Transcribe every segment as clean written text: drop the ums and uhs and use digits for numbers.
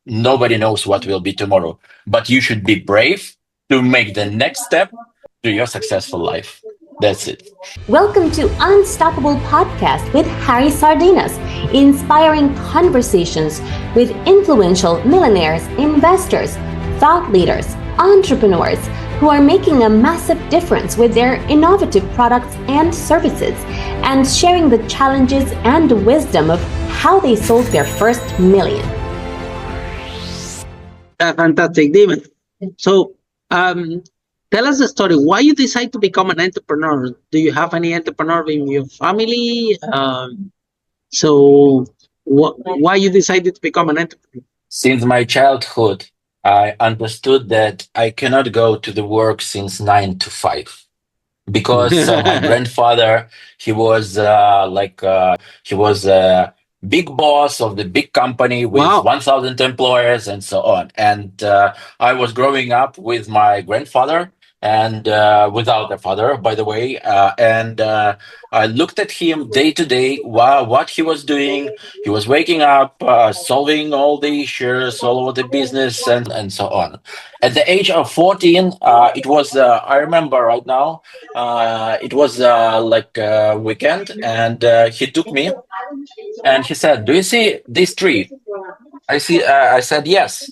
Nobody knows what will be tomorrow, but you should be brave to make the next step to your successful life. That's it. Welcome to Unstoppable Podcast with Harry Sardinas, inspiring conversations with influential millionaires, investors, thought leaders, entrepreneurs who are making a massive difference with their innovative products and services, and sharing the challenges and wisdom of how they sold their first million. Fantastic, Dima. So, tell us the story. Why you decide to become an entrepreneur? Do you have any entrepreneur in your family? Why you decided to become an entrepreneur? Since my childhood, I understood that I cannot go to the work since 9 to 5 because my grandfather, he was he was a big boss of the big company with Wow. 1,000 employers and so on. And I was growing up with my grandfather and without a father, by the way. And I looked at him day to day, what he was doing. He was waking up, solving all the issues all over the business and so on. At the age of 14, it was, I remember right now, it was like a weekend, and he took me and he said, "Do you see this tree?" I said, "Yes."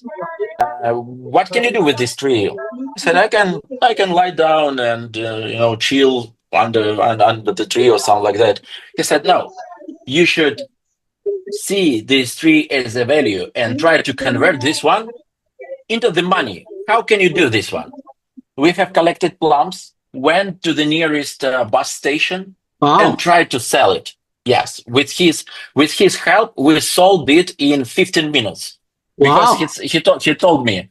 What can you do with this tree? I said, I can lie down and chill under the tree or something like that. He said, "No, you should see this tree as a value and try to convert this one into the money. How can you do this one? We have collected plums, went to the nearest bus station, Wow. and tried to sell it. Yes, with his help, we sold it in 15 minutes. Wow. Because he told me,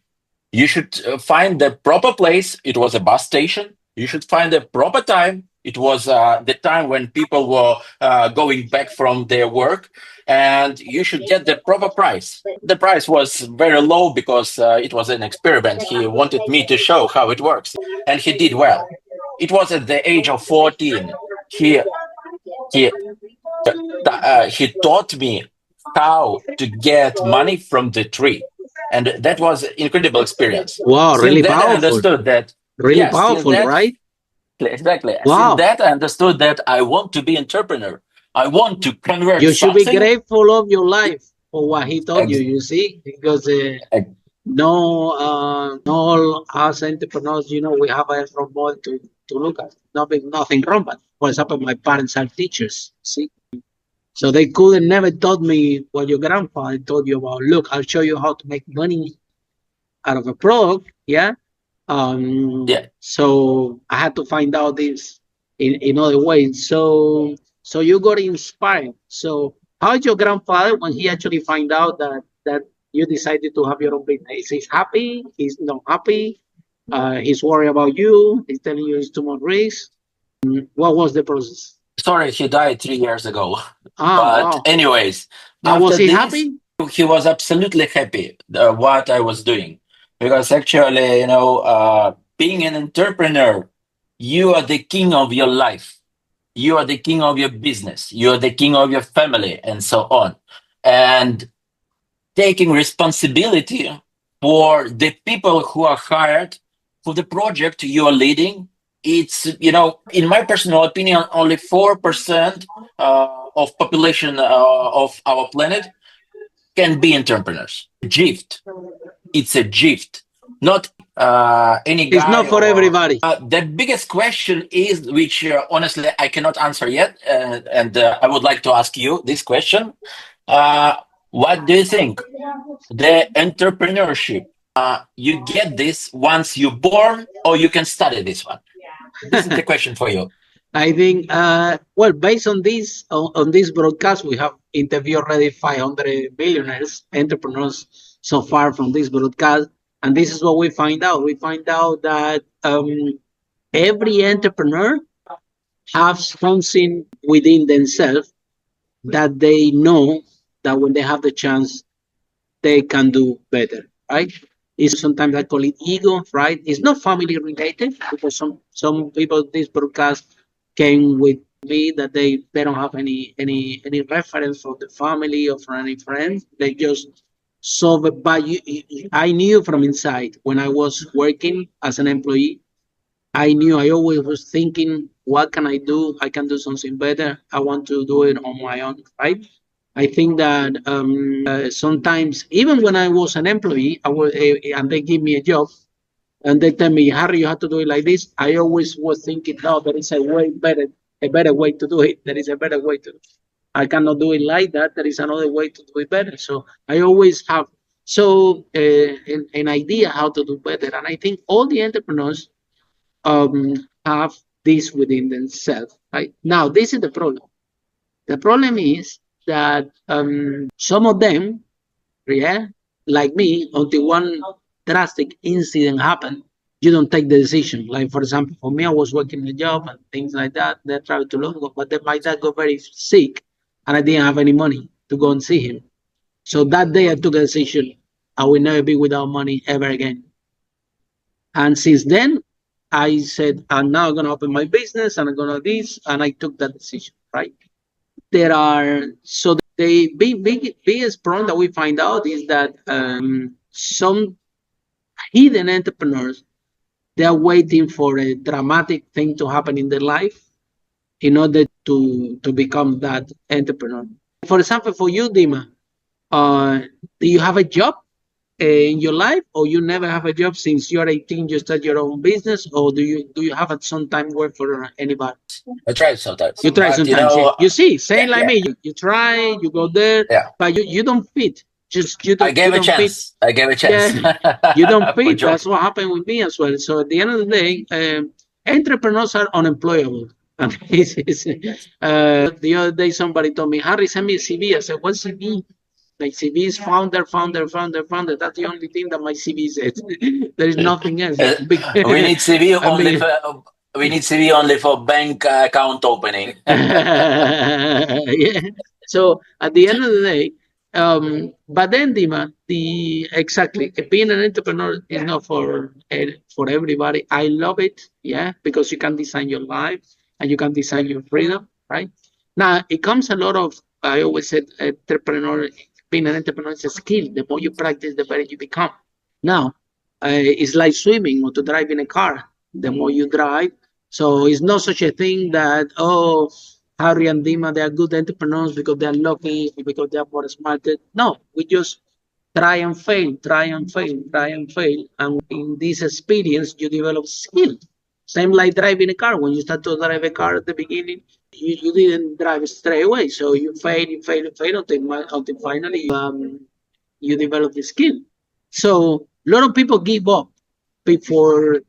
you should find the proper place. It was a bus station. You should find the proper time. It was the time when people were going back from their work, and you should get the proper price. The price was very low because it was an experiment. He wanted me to show how it works, and he did well. It was at the age of 14. He he taught me how to get money from the tree, and that was an incredible experience. Wow, Since really that, I powerful. understood that. Really Yes, since powerful, that, right? exactly. Since Wow. that, I understood that I want to be entrepreneur. I want to convert You should be something. grateful of your life for what he taught you, Ex- you see, because ex- no all us entrepreneurs, we have a role model to look at. Nothing wrong, but for example, my parents are teachers, see. So they couldn't never taught me what your grandfather told you about. Look, I'll show you how to make money out of a product, yeah. yeah. So I had to find out this in other ways. So you got inspired. So how's your grandfather when he actually find out that you decided to have your own business? He's happy? He's not happy? He's worried about you? He's telling you it's too much risk? What was the process? Sorry, he died 3 years ago. Ah, But wow. anyways, And was after he this, happy? he was absolutely happy what I was doing, because actually, being an entrepreneur, you are the king of your life. You are the king of your business. You are the king of your family, and so on. And taking responsibility for the people who are hired for the project you are leading. It's, in my personal opinion, only 4% of population of our planet can be entrepreneurs. Gift. It's a gift, not any It's not guy for or. everybody. The biggest question is, which honestly I cannot answer yet, and I would like to ask you this question. Uh, what do you think? The entrepreneurship, you get this once you're born, or you can study this one? This is the question for you. I think, well, based on this broadcast, we have interviewed already 500 billionaires, entrepreneurs so far from this broadcast, and this is what we find out. We find out that every entrepreneur has something within themselves that they know that when they have the chance, they can do better, right? It's sometimes I call it ego, right? It's not family related because some people this broadcast came with me that they don't have any reference from the family or from any friends. They just So, but I knew from inside when I was working as an employee, I knew I always was thinking, what can I do? I can do something better. I want to do it on my own, right? I think that sometimes, even when I was an employee, I was, and they give me a job and they tell me, Harry, you have to do it like this. I always was thinking, no, there is a better way to do it. There is a better way to do it. I cannot do it like that. There is another way to do it better. So I always have an idea how to do better. And I think all the entrepreneurs have this within themselves. Right now, this is the problem. The problem is that some of them, yeah, like me, until one drastic incident happened, you don't take the decision. Like for example, for me, I was working a job and things like that. They traveled to London, but then my dad got very sick, and I didn't have any money to go and see him. So that day, I took a decision. I will never be without money ever again. And since then, I said, I'm now going to open my business and I'm going to do this. And I took that decision, right? There are, so the biggest problem that we find out is that some hidden entrepreneurs, they're waiting for a dramatic thing to happen in their life in order to become that entrepreneur. For example, for you, Dima, do you have a job in your life, or you never have a job since you're 18? You start your own business, or do you have at some time work for anybody? I try sometimes, You try but sometimes, yeah. You see, same like yeah, me. You try, you go there, yeah. but you don't fit. Just I gave a chance. I gave a chance. Yeah, you don't For fit. sure. That's what happened with me as well. So at the end of the day, entrepreneurs are unemployable. And the other day somebody told me, Harry, send me a CV. I said, what CV? Like CV is founder, founder, founder, founder. That's the only thing that my CV says. There is nothing else. We need CV I only mean, for bank account opening. yeah. So at the end of the day, but then Dima, exactly being an entrepreneur is not for everybody. I love it, yeah, because you can design your life and you can design your freedom, right? Now it comes a lot of. I always said being an entrepreneur is a skill. The more you practice, the better you become. Now, it's like swimming or to drive in a car. The more you drive, so it's not such a thing that, oh, Harry and Dima, they are good entrepreneurs because they are lucky, because they are more smart. No, we just try and fail, try and fail, try and fail. And in this experience, you develop skill. Same like driving a car. When you start to drive a car at the beginning, you didn't drive straight away. So you fail, you fail, you fail until finally you develop the skill. So a lot of people give up before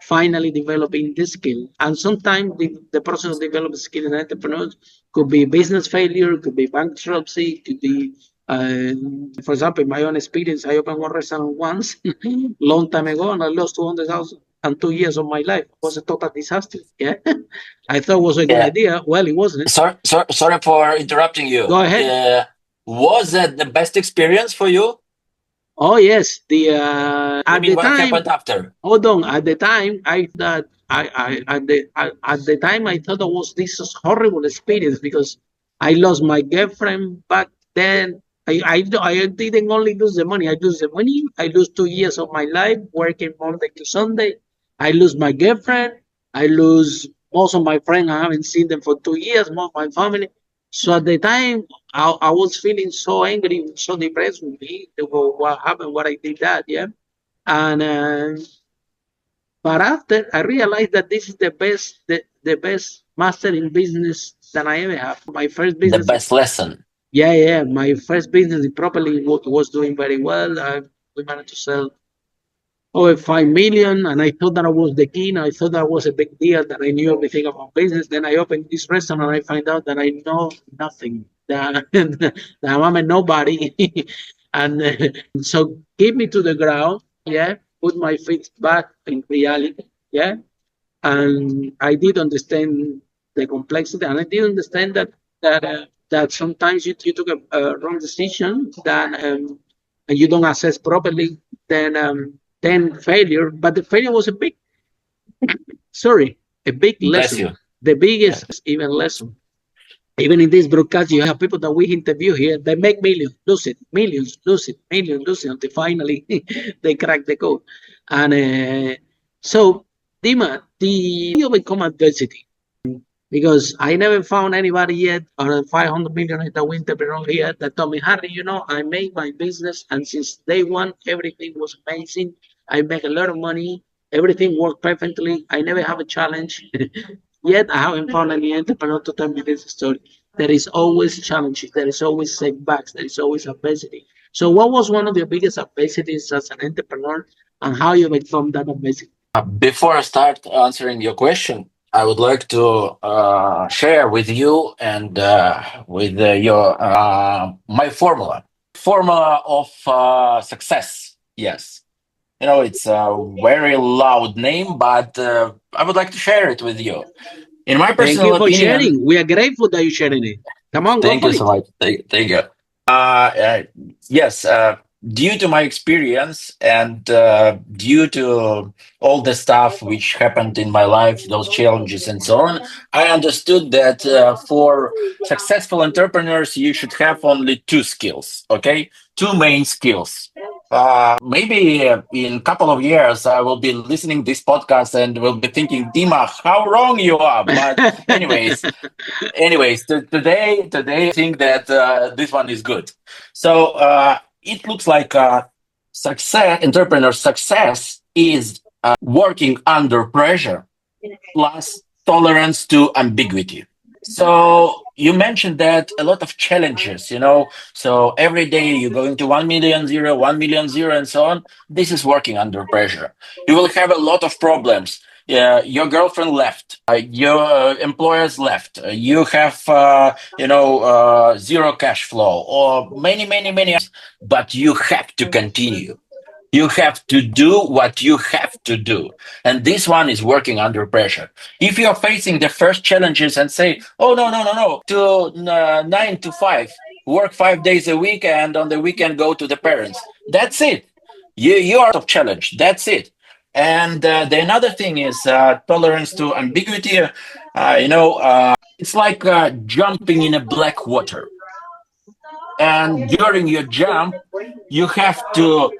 finally developing this skill. And sometimes the process of developing skill in entrepreneurs could be business failure, could be bankruptcy, could be, for example, in my own experience, I opened one restaurant once, long time ago, and I lost 200,000 and 2 years of my life. It was a total disaster. Yeah, I thought it was a good Yeah. idea. Well, it wasn't. Sorry for interrupting you. Go ahead. Was that the best experience for you? Oh yes, I at mean, the what time. happened after? Hold on. At the time, at the time I thought it was this horrible experience because I lost my girlfriend back then. I didn't only lose the money. I lose the money. I lose 2 years of my life working Monday to Sunday. I lose my girlfriend. I lose most of my friends. I haven't seen them for 2 years. Most of my family. So at the time, I was feeling so angry, so depressed with me. What happened? What I did that? Yeah. And but after I realized that this is the best master in business that I ever have. My first The business, best lesson. yeah. My first business properly was doing very well. We managed to sell over 5 million, and I thought that I was the king. I thought that was a big deal, that I knew everything about business. Then I opened this restaurant, and I find out that I know nothing. That I'm a nobody, and so keep me to the ground. Yeah, put my feet back in reality. Yeah, and I did understand the complexity, and I did understand that sometimes you took a wrong decision, that and you don't assess properly, then failure. But the failure was a big Bless lesson, you. the Yeah. biggest even lesson. Even in this broadcast, you have people that we interview here. They make millions, lose it, millions, lose it, millions, lose it, until finally they crack the code. And so, Dima, you overcome adversity, because I never found anybody yet, or 500 million that we entrepreneur here, that told me, Harry, I made my business, and since day one, everything was amazing. I make a lot of money. Everything worked perfectly. I never have a challenge. Yet I haven't found any entrepreneur to tell me this story. There is always challenges. There is always setbacks. There is always adversity. So, what was one of your biggest adversities as an entrepreneur, and how you overcome that adversity? Before I start answering your question, I would like to share with you and with your my formula of success. Yes, it's a very loud name, but I would like to share it with you. In my Thank personal you for opinion, sharing. We are grateful that you're sharing it. Come on, go thank for you so it. much. Thank you. Yes, due to my experience and due to all the stuff which happened in my life, those challenges and so on, I understood that for successful entrepreneurs, you should have only two skills, okay? Two main skills. Maybe in a couple of years, I will be listening this podcast and will be thinking, Dima, how wrong you are. But anyways, today I think that this one is good. So it looks like entrepreneur success is working under pressure plus tolerance to ambiguity. So you mentioned that a lot of challenges, so every day you're going to 1 million zero, 1 million zero, and so on. This is working under pressure. You will have a lot of problems. Yeah, your girlfriend left, your employers left, you have, zero cash flow, or many, but you have to continue. You have to do what you have to do. And this one is working under pressure. If you're facing the first challenges and say, oh, no, to 9 to 5, work 5 days a week, and on the weekend go to the parents. That's it. You are of challenge. That's it. And the another thing is tolerance to ambiguity. It's like jumping in a black water. And during your jump, you have to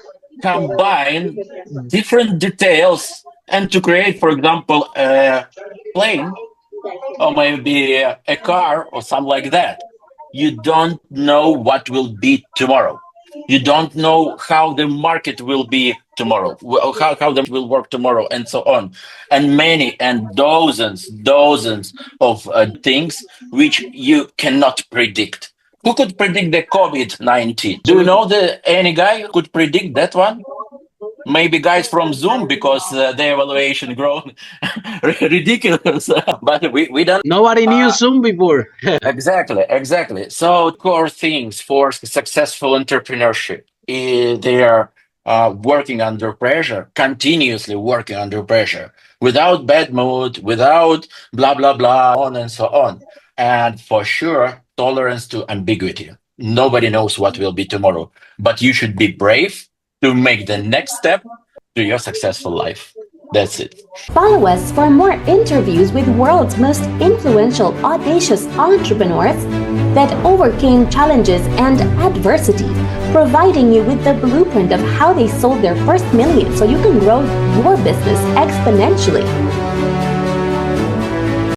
combine different details and to create, for example, a plane or maybe a car or something like that. You don't know what will be tomorrow. You don't know how the market will be tomorrow, how the will work tomorrow, and so on. And many and dozens of things which you cannot predict. Who could predict the COVID-19? Do you know any guy who could predict that one? Maybe guys from Zoom, because the evaluation grown ridiculous. But we don't. Nobody knew Zoom before. Exactly. So core things for successful entrepreneurship, they are working under pressure, continuously working under pressure, without bad mood, without blah blah blah, on and so on, and for sure tolerance to ambiguity. Nobody knows what will be tomorrow, but you should be brave to make the next step to your successful life. That's it. Follow us for more interviews with world's most influential, audacious entrepreneurs that overcame challenges and adversity, providing you with the blueprint of how they sold their first million so you can grow your business exponentially.